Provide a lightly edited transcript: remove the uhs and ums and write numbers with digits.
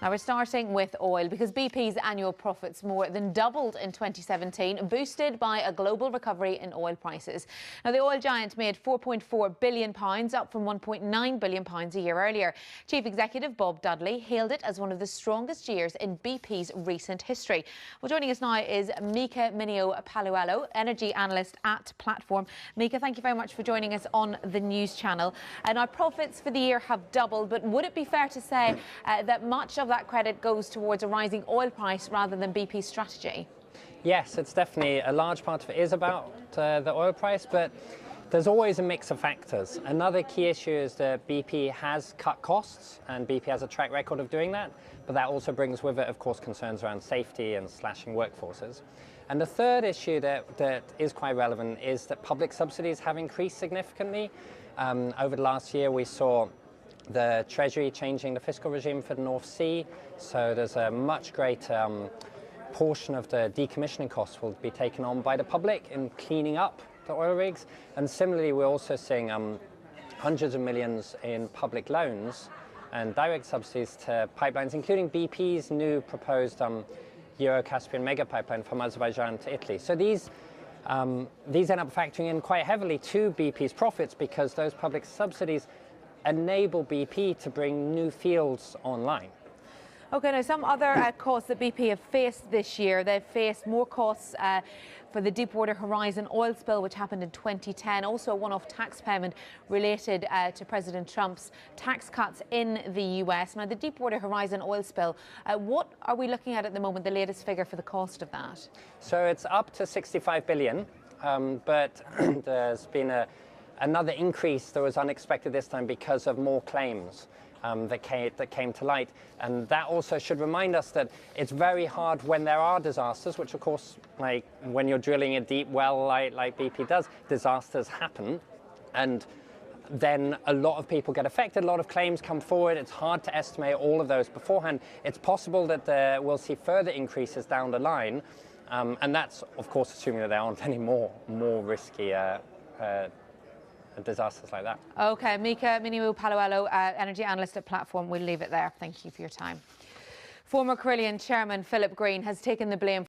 Now we're starting with oil because BP's annual profits more than doubled in 2017, boosted by a global recovery in oil prices. Now the oil giant made £4.4 billion, up from £1.9 billion a year earlier. Chief Executive Bob Dudley hailed it as one of the strongest years in BP's recent history. Well, joining us now is Mika Minio-Paluello, energy analyst at Platform. Mika, thank you very much for joining us on the news channel. And our profits for the year have doubled, but would it be fair to say that much of that credit goes towards a rising oil price rather than BP's strategy? Yes, it's definitely a large part of it is about the oil price, but there's always a mix of factors. Another key issue is that BP has cut costs, and BP has a track record of doing that, but that also brings with it, of course, concerns around safety and slashing workforces. And the third issue that is quite relevant is that public subsidies have increased significantly. Over the last year, we saw the Treasury changing the fiscal regime for the North Sea, so there's a much greater portion of the decommissioning costs will be taken on by the public in cleaning up the oil rigs. And similarly, we're also seeing hundreds of millions in public loans and direct subsidies to pipelines, including BP's new proposed EuroCaspian MegaPipeline from Azerbaijan to Italy. So these end up factoring in quite heavily to BP's profits because those public subsidies enable BP to bring new fields online. OK, now some other costs that BP have faced this year. They've faced more costs for the Deepwater Horizon oil spill, which happened in 2010. Also a one-off tax payment related to President Trump's tax cuts in the US. Now, the Deepwater Horizon oil spill, what are we looking at the moment, the latest figure for the cost of that? So it's up to 65 billion, but there's been another increase that was unexpected this time because of more claims that came to light. And that also should remind us that it's very hard when there are disasters, which of course, like when you're drilling a deep well like BP does, disasters happen. And then a lot of people get affected, a lot of claims come forward. It's hard to estimate all of those beforehand. It's possible that we'll see further increases down the line. And that's, of course, assuming that there aren't any more risky disasters like that. OK, Mika Minio-Paluello, energy analyst at Platform. We'll leave it there. Thank you for your time. Former Carillion chairman Philip Green has taken the blame